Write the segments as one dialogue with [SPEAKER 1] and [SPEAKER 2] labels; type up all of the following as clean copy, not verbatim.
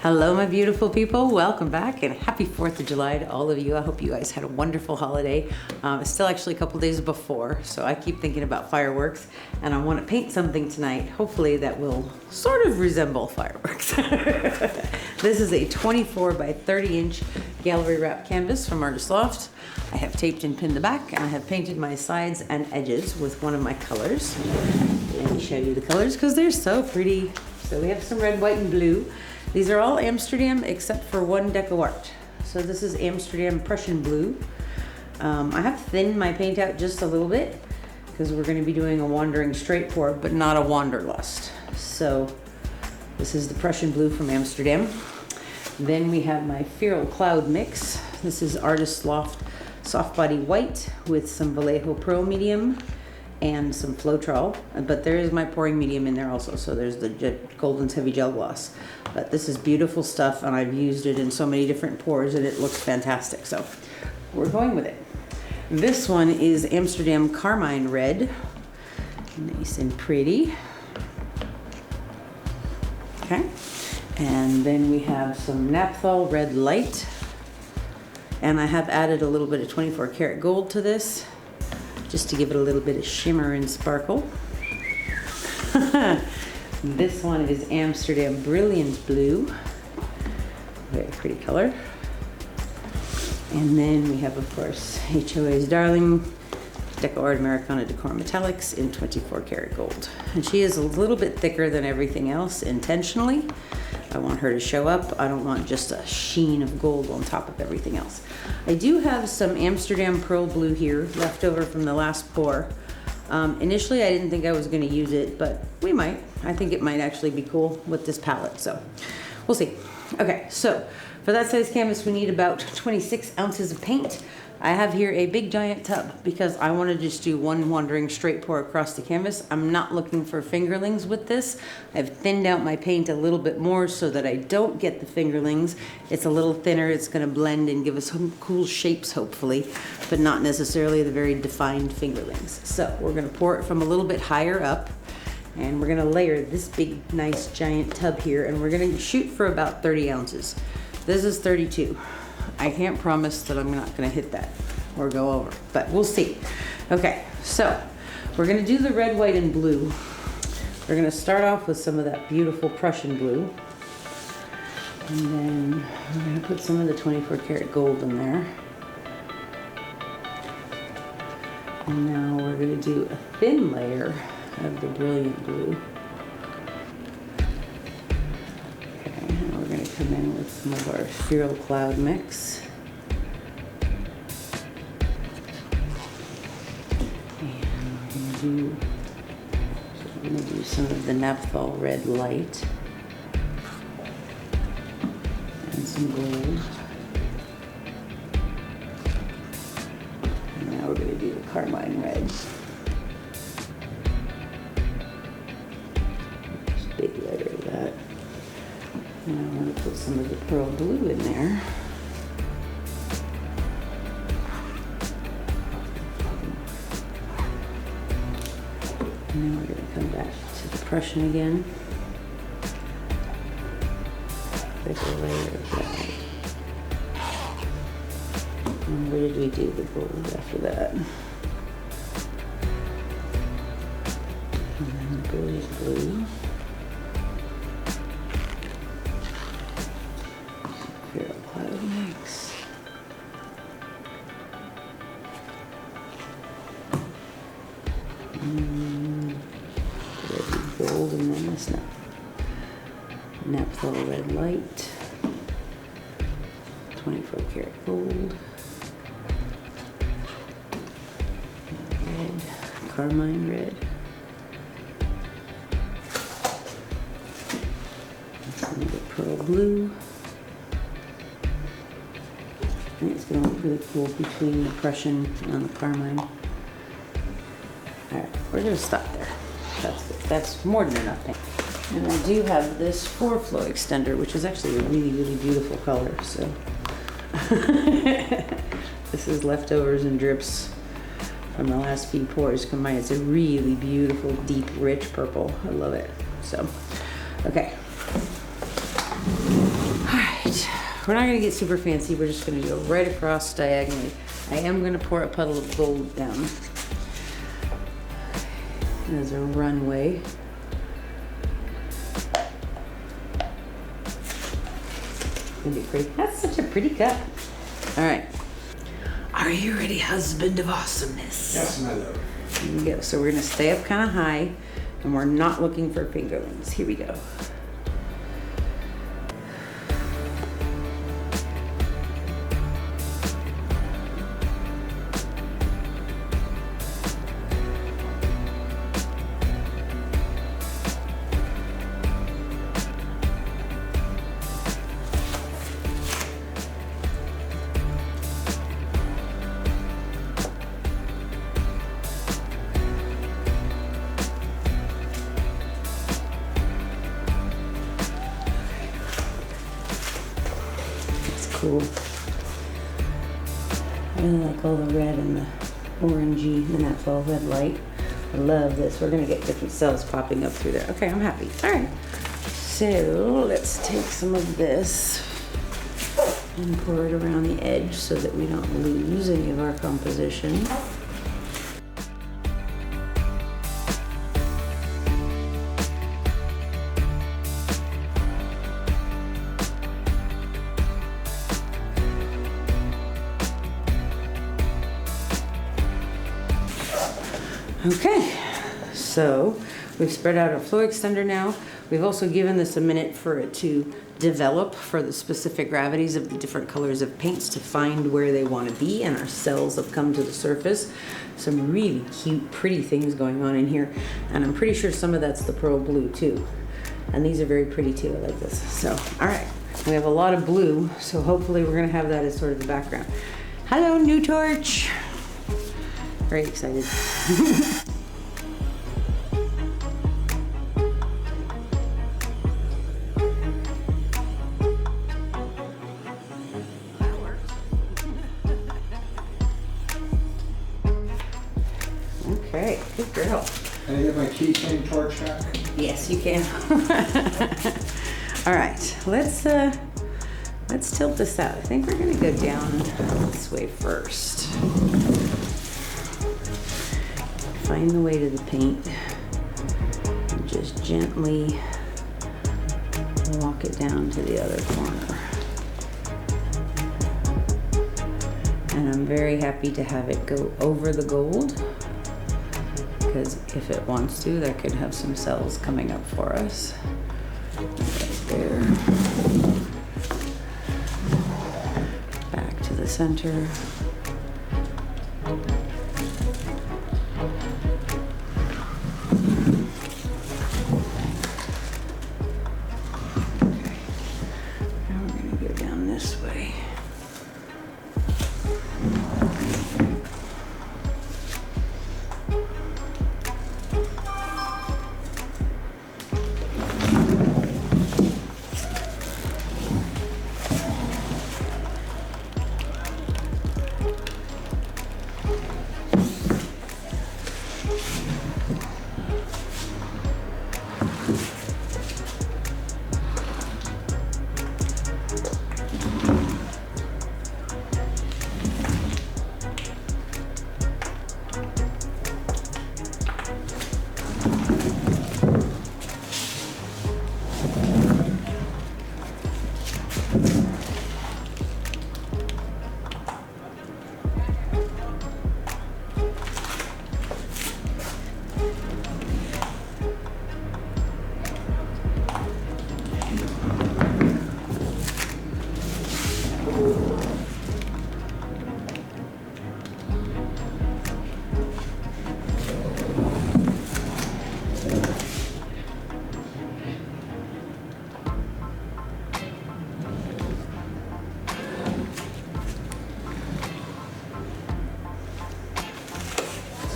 [SPEAKER 1] Hello, my beautiful people. Welcome back and happy 4th of July to all of you. I hope you guys had a wonderful holiday. It's still actually a couple days before, so I keep thinking about fireworks and I want to paint something tonight, hopefully that will sort of resemble fireworks. This is a 24 by 30 inch gallery wrap canvas from Artists Loft. I have taped and pinned the back and I have painted my sides and edges with one of my colors. Let me show you the colors because they're so pretty. So we have some red, white, and blue. These are all Amsterdam except for one Deco Art. So this is Amsterdam Prussian Blue. I have thinned my paint out just a little bit because we're going to be doing a wandering straight pour, but not a Wanderlust. So this is the Prussian Blue from Amsterdam. Then we have my Feral Cloud mix. This is Artists Loft Soft Body White with some Vallejo Pearl Medium and some Floetrol, but there is my pouring medium in there also, so there's the Golden's Heavy Gel Gloss. But this is beautiful stuff and I've used it in so many different pours and it looks fantastic, so we're going with it. This one is Amsterdam Carmine Red, nice and pretty. Okay, and then we have some Napthol Red Light, and I have added a little bit of 24 karat gold to this just to give it a little bit of shimmer and sparkle. This one is Amsterdam Brilliant Blue. Very pretty color. And then we have, of course, HOA's Darling, Deco Art Americana Decor Metallics in 24 karat gold. And she is a little bit thicker than everything else intentionally. I want her to show up. I don't want just a sheen of gold on top of everything else. I do have some Amsterdam Pearl Blue here left over from the last pour. Initially I didn't think I was going to use it, but we might. I think it might actually be cool with this palette, so we'll see. Okay, so for that size canvas we need about 26 ounces of paint. I have here a big giant tub because I want to just do one wandering straight pour across the canvas. I'm not looking for fingerlings with this. I've thinned out my paint a little bit more so that I don't get the fingerlings. It's a little thinner, it's going to blend and give us some cool shapes hopefully, but not necessarily the very defined fingerlings. So we're going to pour it from a little bit higher up and we're going to layer this big nice giant tub here and we're going to shoot for about 30 ounces. This is 32. I can't promise that I'm not going to hit that or go over, but we'll see. Okay, so we're going to do the red, white, and blue. We're going to start off with some of that beautiful Prussian blue. And then we're going to put some of the 24 karat gold in there. And now we're going to do a thin layer of the brilliant blue. Come in with some of our Feral Cloud mix. And we're going to do some of the Napthol Red Light and some gold. And now we're going to do the Carmine Red. Just big layer of that. Now I'm going to put some of the pearl blue in there. And now we're going to come back to the Prussian again. Bigger layer of that. And where did we do the gold after that? And then the brilliant blue. Mix. Gold and then this Napthol Red Light, 24 karat gold, red, Carmine Red, and some of the pearl blue. I think it's going to look really cool between the Prussian and the Carmine. Alright, we're going to stop there. That's good. That's more than enough paint. And I do have this 4-flow extender, which is actually a really, really beautiful color. So this is leftovers and drips from the last few pours combined. It's a really beautiful, deep, rich purple. I love it. So, okay. we're not gonna get super fancy. We're just gonna go right across diagonally. I am gonna pour a puddle of gold down as a runway. Gonna be pretty. That's such a pretty cup. All right. Are you ready, husband of awesomeness?
[SPEAKER 2] Yes, my love.
[SPEAKER 1] Here we go. So we're gonna stay up kind of high, and we're not looking for fingerlings. Here we go. Cool. I really like all the red and the orangey, the Napthol Red Light. I love this. We're gonna get different cells popping up through there. Okay, I'm happy. All right. So let's take some of this and pour it around the edge so that we don't lose any of our composition. Okay, so we've spread out our flow extender now. We've also given this a minute for it to develop for the specific gravities of the different colors of paints to find where they want to be, and our cells have come to the surface. Some really cute, pretty things going on in here, and I'm pretty sure some of that's the pearl blue too. And these are very pretty too, I like this. So, all right, we have a lot of blue, so hopefully we're gonna have that as sort of the background. Hello, new torch. Very excited. Okay, good girl.
[SPEAKER 2] Can I get my keychain torch back?
[SPEAKER 1] Yes, you can. All right, let's tilt this out. I think we're gonna go down this way first. Find the way to the paint and just gently walk it down to the other corner. And I'm very happy to have it go over the gold, because if it wants to, that could have some cells coming up for us. Right there. Back to the center.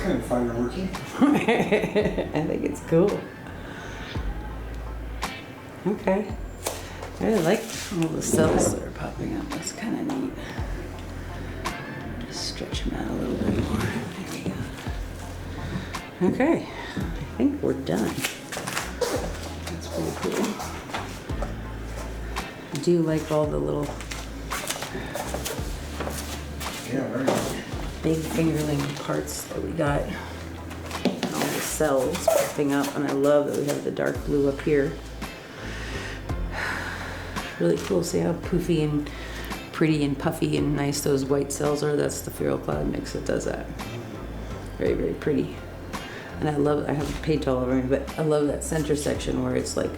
[SPEAKER 2] Kind of fireworky.
[SPEAKER 1] I think it's cool. Okay. I really like all the cells that are popping up. That's kind of neat. Just stretch them out a little bit more. There we go. Okay. I think we're done. That's pretty cool. I do like all the little
[SPEAKER 2] Yeah, very much.
[SPEAKER 1] Big fingerling parts that we got. All the cells popping up, and I love that we have the dark blue up here. Really cool. See how poofy and pretty and puffy and nice those white cells are? That's the Feral Cloud mix that does that. Very, very pretty. And I love, I have paint all over me, but I love that center section where it's like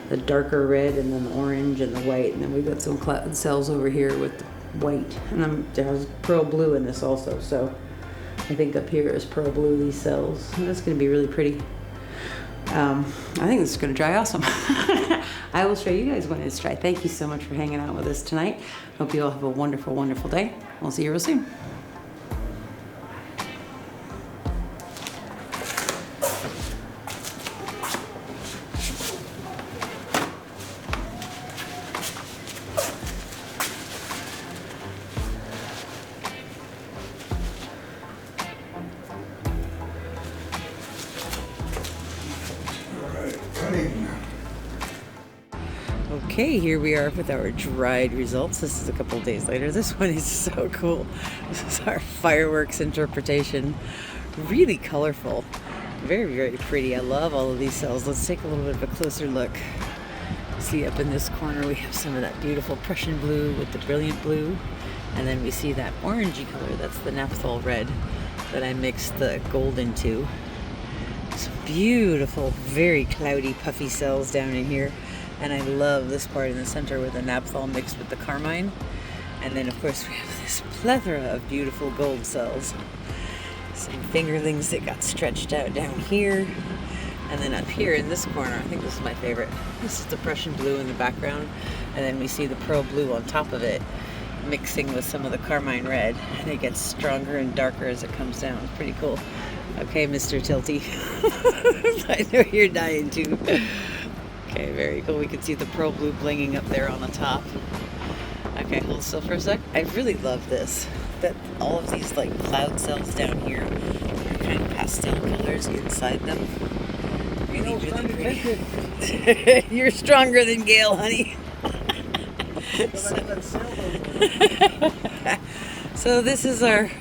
[SPEAKER 1] the darker red and then the orange and the white. And then we've got some cloud cells over here with the white. And there's pearl blue in this also. So I think up here is pearl blue, these cells. And that's going to be really pretty. I think this is going to dry awesome. I will show you guys when it's dry. Thank you so much for hanging out with us tonight. Hope you all have a wonderful, wonderful day. We'll see you real soon. Okay, here we are with our dried results. This is a couple of days later. This one is so cool. This is our fireworks interpretation. Really colorful. Very, very pretty. I love all of these cells. Let's take a little bit of a closer look. See up in this corner we have some of that beautiful Prussian blue with the brilliant blue. And then we see that orangey color. That's the Napthol Red that I mixed the gold into. Some beautiful, very cloudy, puffy cells down in here. And I love this part in the center with the Napthol mixed with the Carmine. And then of course we have this plethora of beautiful gold cells. Some fingerlings that got stretched out down here. And then up here in this corner, I think this is my favorite. This is the Prussian blue in the background. And then we see the pearl blue on top of it, mixing with some of the Carmine Red. And it gets stronger and darker as it comes down. Pretty cool. Okay, Mr. Tilty. I know you're dying too. Okay, very cool. We can see the pearl blue blinging up there on the top. Okay, hold still for a sec. I really love this. That all of these like cloud cells down here are kind of pastel colors inside them. Really, really pretty. You're stronger than Gail, honey. So this is our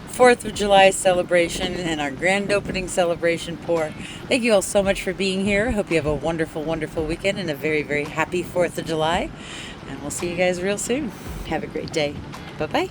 [SPEAKER 1] 4th of July celebration and our grand opening celebration pour. Thank you all so much for being here. Hope you have a wonderful, wonderful weekend and a very, very happy 4th of July. And we'll see you guys real soon. Have a great day. Bye-bye.